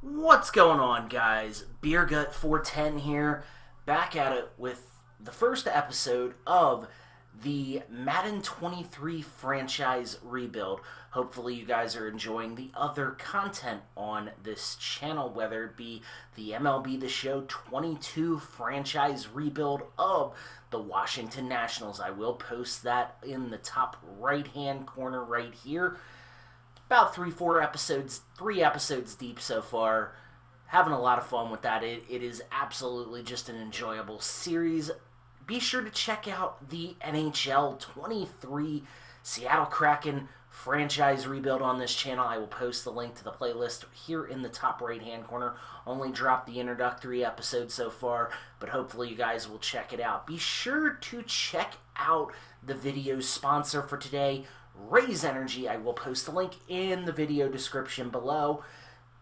What's going on, guys? BeerGut410 here, back at it with the first episode of the Madden 23 franchise rebuild. Hopefully you guys are enjoying the other content on this channel, whether it be the MLB The Show 22 franchise rebuild of the Washington Nationals. I will post that in the top right-hand corner right here. About three episodes deep so far. Having a lot of fun with that. It is absolutely just an enjoyable series. Be sure to check out the NHL 23 Seattle Kraken franchise rebuild on this channel. I will post the link to the playlist here in the top right hand corner. Only dropped the introductory episode so far, but hopefully you guys will check it out. Be sure to check out the video sponsor for today, Raze Energy. I will post the link in the video description below.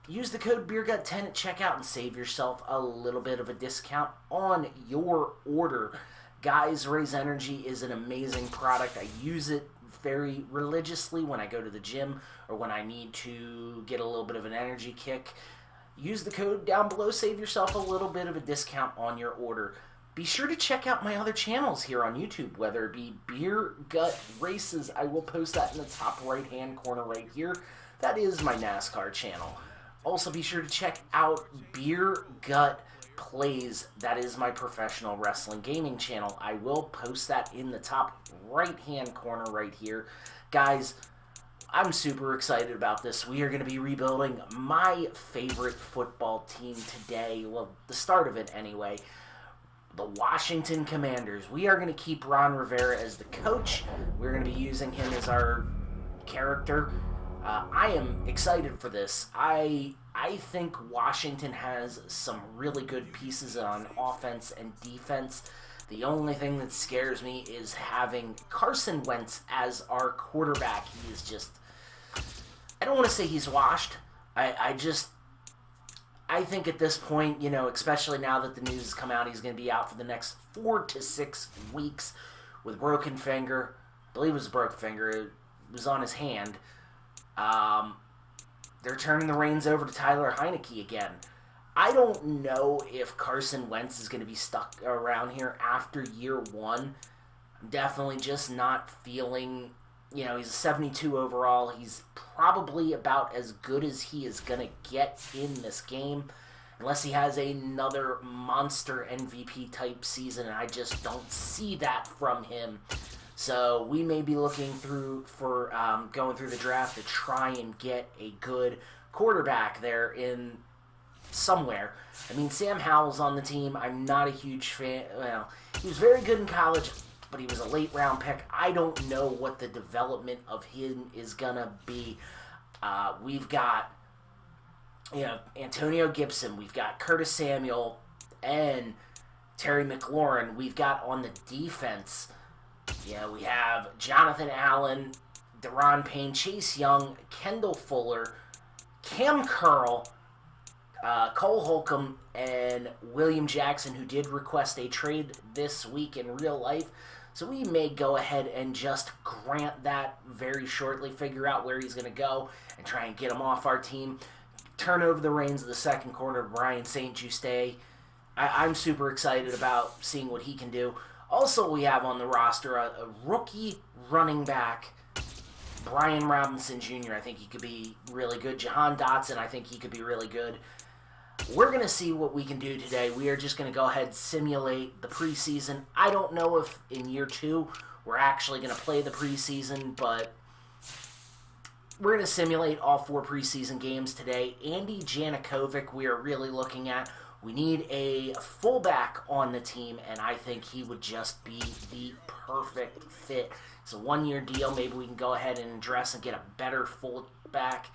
Use the code BeerGut10 at checkout and save yourself a little bit of a discount on your order. Guys, Raze Energy is an amazing product. I use it very religiously when I go to the gym or when I need to get a little bit of an energy kick. Use the code down below, save yourself a little bit of a discount on your order. Be sure to check out my other channels here on YouTube, whether it be Beer Gut Races. I will post that in the top right-hand corner right here. That is my NASCAR channel. Also, be sure to check out Beer Gut Plays. That is my professional wrestling gaming channel. I will post that in the top right-hand corner right here. Guys, I'm super excited about this. We are going to be rebuilding my favorite football team today. Well, the start of it anyway. The Washington Commanders. We are going to keep Ron Rivera as the coach. We're going to be using him as our character. I am excited for this. I think Washington has some really good pieces on offense and defense. The only thing that scares me is having Carson Wentz as our quarterback. He is just... I don't want to say he's washed. I think at this point, especially now that the news has come out, he's going to be out for the next 4 to 6 weeks with broken finger. I believe it was a broken finger. It was on his hand. They're turning the reins over to Tyler Heineke again. I don't know if Carson Wentz is going to be stuck around here after year one. I'm definitely just not feeling... he's a 72 overall. He's probably about as good as he is going to get in this game. Unless he has another monster MVP type season, and I just don't see that from him. So we may be looking for going through the draft to try and get a good quarterback there in somewhere. I mean, Sam Howell's on the team. I'm not a huge fan. Well, he was very good in college, but he was a late round pick. I don't know what the development of him is gonna be. We've got Antonio Gibson, we've got Curtis Samuel, and Terry McLaurin. We've got on the defense, we have Jonathan Allen, Deron Payne, Chase Young, Kendall Fuller, Cam Curl, Cole Holcomb, and William Jackson, who did request a trade this week in real life. So we may go ahead and just grant that very shortly, figure out where he's going to go, and try and get him off our team. Turn over the reins of the second quarter to Brian St. Juste. I'm super excited about seeing what he can do. Also, we have on the roster a rookie running back, Brian Robinson Jr. I think he could be really good. Jahan Dotson, I think he could be really good. We're going to see what we can do today. We are just going to go ahead and simulate the preseason. I don't know if in year 2 we're actually going to play the preseason, but we're going to simulate all 4 preseason games today. Andy Janikovic we are really looking at. We need a fullback on the team, and I think he would just be the perfect fit. It's a 1-year deal. Maybe we can go ahead and address and get a better fullback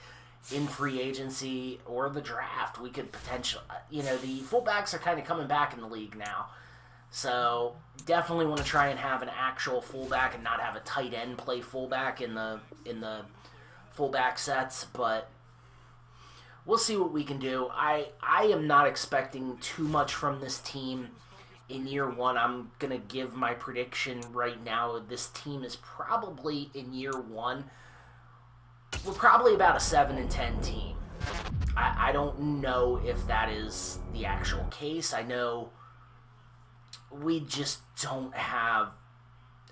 in free agency or the draft. We could potentially, the fullbacks are kind of coming back in the league now. So definitely want to try and have an actual fullback and not have a tight end play fullback in the fullback sets, but we'll see what we can do. I am not expecting too much from this team in year 1. I'm going to give my prediction right now. This team is probably in year 1. We're probably about a 7-10 team. I don't know if that is the actual case. I know we just don't have...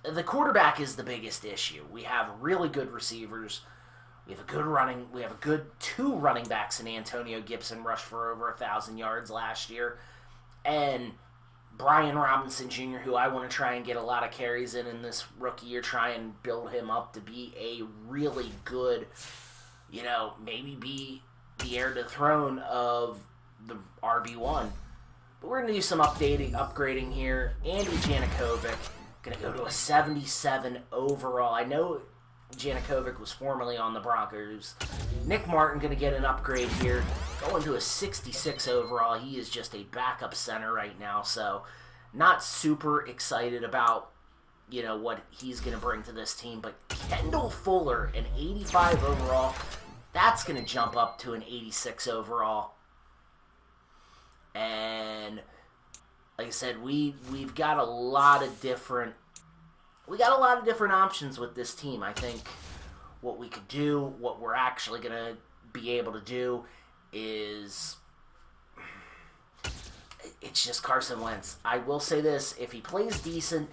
The quarterback is the biggest issue. We have really good receivers. We have a good two running backs in Antonio Gibson, rushed for over 1,000 yards last year. And Brian Robinson Jr., who I want to try and get a lot of carries in this rookie year, try and build him up to be a really good, maybe be the heir to the throne of the RB1. But we're going to do some upgrading here. Andy Janikovic, going to go to a 77 overall. I know Janikovic was formerly on the Broncos. Nick Martin going to get an upgrade here, going to a 66 overall. He is just a backup center right now, so not super excited about, what he's going to bring to this team. But Kendall Fuller, an 85 overall, that's going to jump up to an 86 overall. And like I said, we've got a lot of different options with this team. I think what we could do, what we're actually going to be able to do is, it's just Carson Wentz. I will say this, if he plays decent,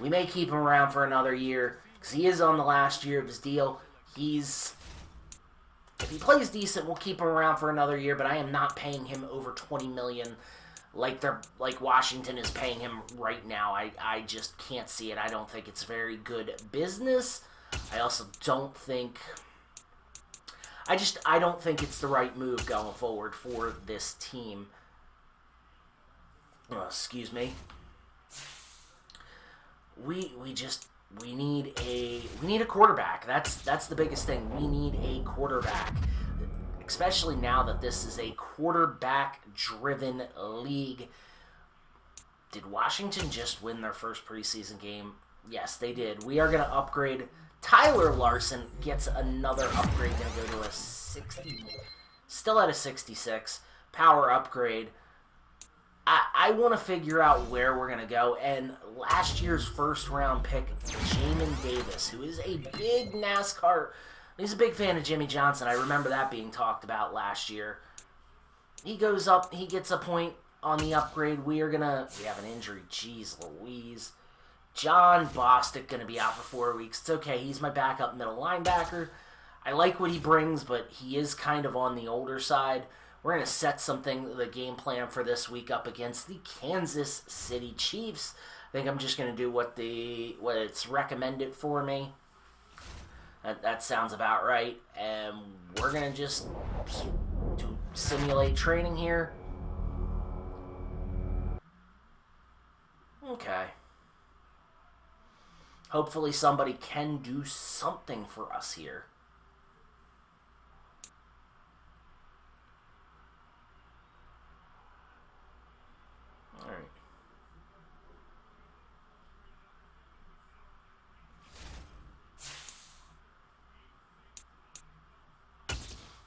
we may keep him around for another year, because he is on the last year of his deal. If he plays decent, we'll keep him around for another year, but I am not paying him over $20 million like Washington is paying him right now. I just can't see it. I don't think it's very good business. I also don't think... I don't think it's the right move going forward for this team. Oh, excuse me. We need a quarterback. That's the biggest thing. We need a quarterback, especially now that this is a quarterback-driven league. Did Washington just win their first preseason game? Yes, they did. We are going to upgrade. Tyler Larson gets another upgrade. Going to go to a 60. Still at a 66. Power upgrade. I want to figure out where we're going to go. And last year's first-round pick, Jamin Davis, who is a big NASCAR... He's a big fan of Jimmy Johnson. I remember that being talked about last year. He goes up. He gets a point on the upgrade. We have an injury. Jeez Louise. John Bostic going to be out for 4 weeks. It's okay. He's my backup middle linebacker. I like what he brings, but he is kind of on the older side. We're going to set the game plan for this week up against the Kansas City Chiefs. I think I'm just going to do what it's recommended for me. That sounds about right. And we're going to just simulate training here. Okay. Hopefully somebody can do something for us here. All right.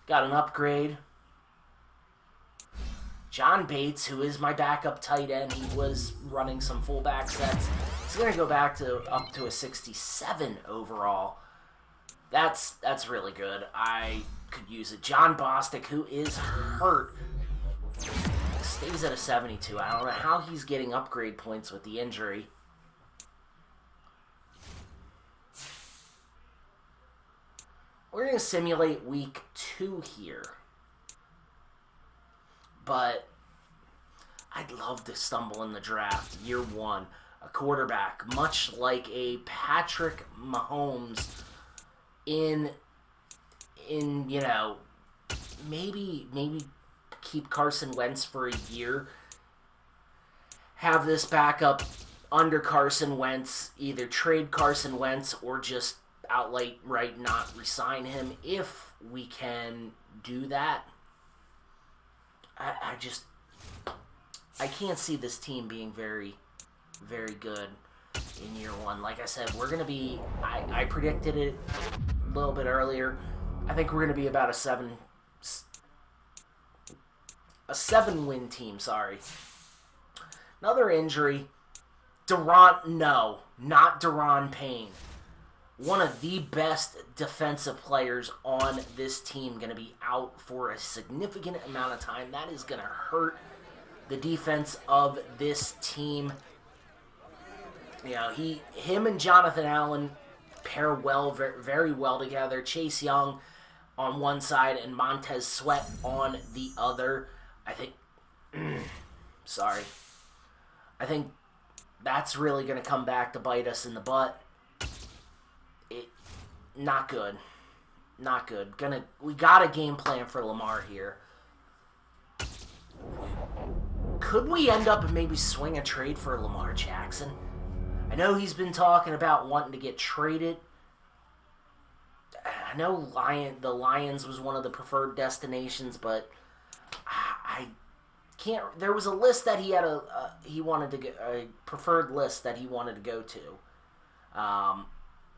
Got an upgrade. John Bates, who is my backup tight end, he was running some fullback sets. He's going to go back up to a 67 overall. That's really good. I could use it. John Bostic, who is hurt, stays at a 72. I don't know how he's getting upgrade points with the injury. We're going to simulate week 2 here. But I'd love to stumble in the draft year 1. A quarterback, much like a Patrick Mahomes in maybe keep Carson Wentz for a year. Have this backup under Carson Wentz, either trade Carson Wentz or just outright not resign him if we can do that. I can't see this team being very, very good in year 1. Like I said, we're going to be, I predicted it a little bit earlier. I think we're going to be about a 7-win team, sorry. Another injury. Not Deron Payne. one of the best defensive players on this team going to be out for a significant amount of time. That is going to hurt the defense of this team. You know, him and Jonathan Allen pair well, very well together. Chase Young on one side and Montez Sweat on the other. I think, sorry. I think that's really going to come back to bite us in the butt. Not good. Not good. We got a game plan for Lamar here. Could we end up and maybe swing a trade for Lamar Jackson? I know he's been talking about wanting to get traded. I know the Lions was one of the preferred destinations, but I can't. There was a list that he had he wanted to get a preferred list that he wanted to go to.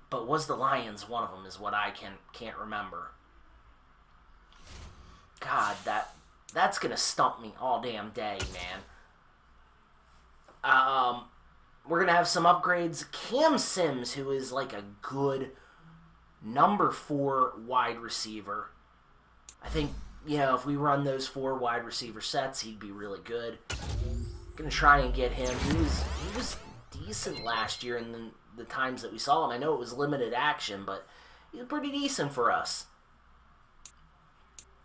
But was the Lions one of them? Is what I can't remember. God, that's gonna stump me all damn day, man. We're gonna have some upgrades. Cam Sims, who is like a good number 4 wide receiver. I think, you know, if we run those 4 wide receiver sets, he'd be really good. Gonna try and get him. He was decent last year in the times that we saw him. I know it was limited action, but he was pretty decent for us.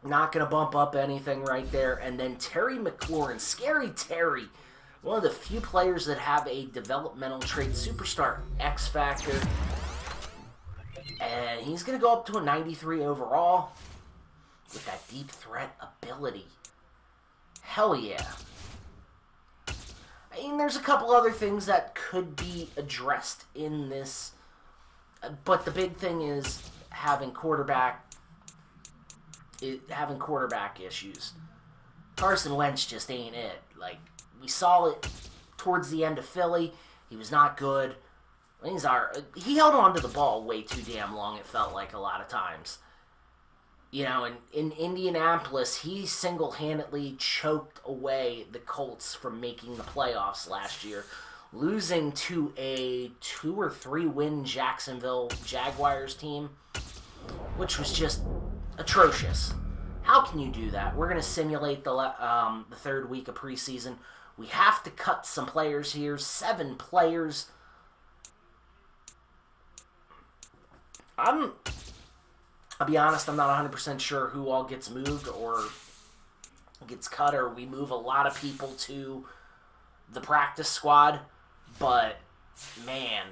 Not gonna bump up anything right there. And then Terry McLaurin, Scary Terry, one of the few players that have a developmental trait, superstar X Factor. And he's going to go up to a 93 overall with that deep threat ability. Hell yeah. I mean, there's a couple other things that could be addressed in this. But the big thing is having quarterback issues. Carson Wentz just ain't it. Like, we saw it towards the end of Philly. He was not good. He held on to the ball way too damn long, it felt like a lot of times. You know, in Indianapolis, he single-handedly choked away the Colts from making the playoffs last year, losing to a 2 or 3 win Jacksonville Jaguars team, which was just atrocious. How can you do that? We're going to simulate the third week of preseason. We have to cut some players here. 7 players. I'll be honest, I'm not 100% sure who all gets moved or gets cut, or we move a lot of people to the practice squad. But, man,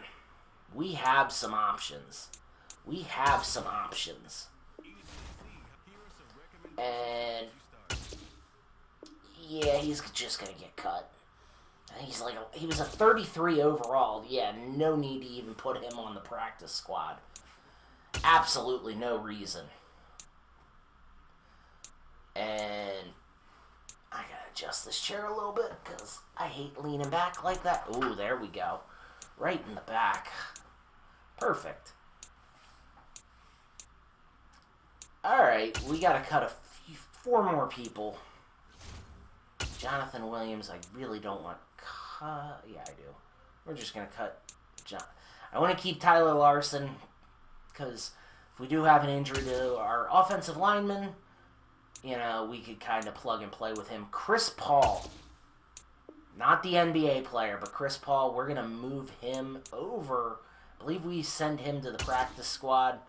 we have some options. And, yeah, he's just going to get cut. I think he was a 33 overall. Yeah, no need to even put him on the practice squad. Absolutely no reason. And I gotta adjust this chair a little bit because I hate leaning back like that. Ooh, there we go. Right in the back. Perfect. Alright, we gotta cut 4 more people. Jonathan Williams, I really don't want cut. Yeah, I do. We're just gonna cut I want to keep Tyler Larson, because if we do have an injury to our offensive lineman, you know, we could kind of plug and play with him. Chris Paul, not the NBA player, but Chris Paul, we're going to move him over. I believe we send him to the practice squad.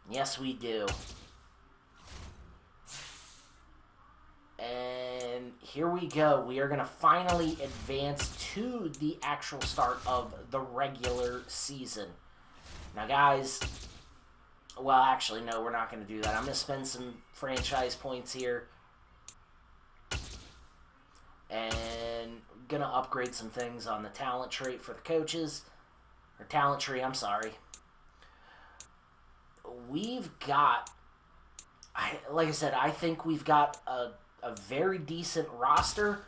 Yes, we do. And here we go. We are going to finally advance to the actual start of the regular season. Now, guys, well, actually, no, we're not going to do that. I'm going to spend some franchise points here. And going to upgrade some things on the talent trait for the coaches. Or talent tree, I'm sorry. We've got, like I said, I think we've got a very decent roster.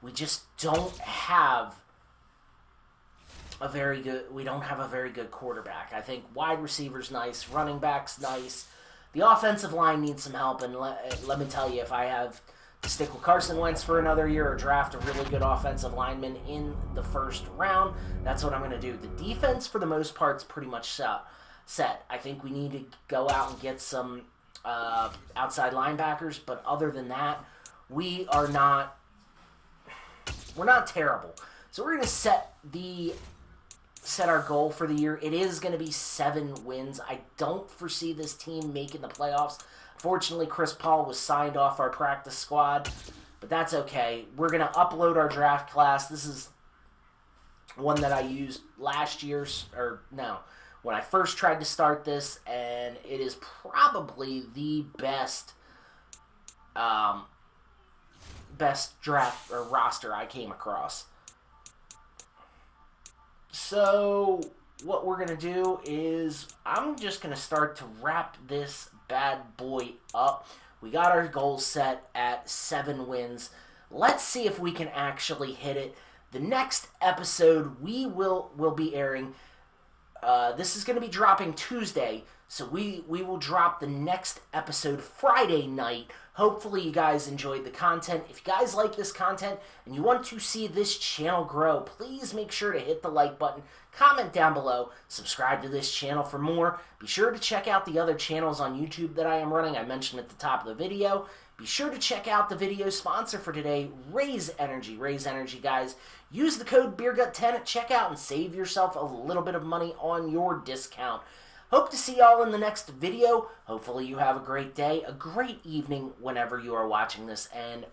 We just don't have we don't have a very good quarterback. I think wide receiver's nice, running back's nice. The offensive line needs some help, and let me tell you, if I have to stick with Carson Wentz for another year or draft a really good offensive lineman in the first round, that's what I'm going to do. The defense, for the most part, is pretty much set. set. I think we need to go out and get some outside linebackers, but other than that, we're not terrible. So we're going to set our goal for the year. It is going to be 7 wins. I don't foresee this team making the playoffs. Fortunately, Chris Paul was signed off our practice squad, but that's okay. We're going to upload our draft class. This is one that I used last year's, when I first tried to start this, and it is probably the best draft or roster I came across. So what we're going to do is I'm just going to start to wrap this bad boy up. We got our goals set at 7 wins. Let's see if we can actually hit it. The next episode we will be airing. This is going to be dropping Tuesday, so we will drop the next episode Friday night. Hopefully you guys enjoyed the content. If you guys like this content and you want to see this channel grow, please make sure to hit the like button, comment down below, subscribe to this channel for more. Be sure to check out the other channels on YouTube that I am running. I mentioned at the top of the video. Be sure to check out the video sponsor for today, Raze Energy. Raze Energy, guys. Use the code BeerGut10 at checkout and save yourself a little bit of money on your discount. Hope to see y'all in the next video. Hopefully you have a great day, a great evening whenever you are watching this, and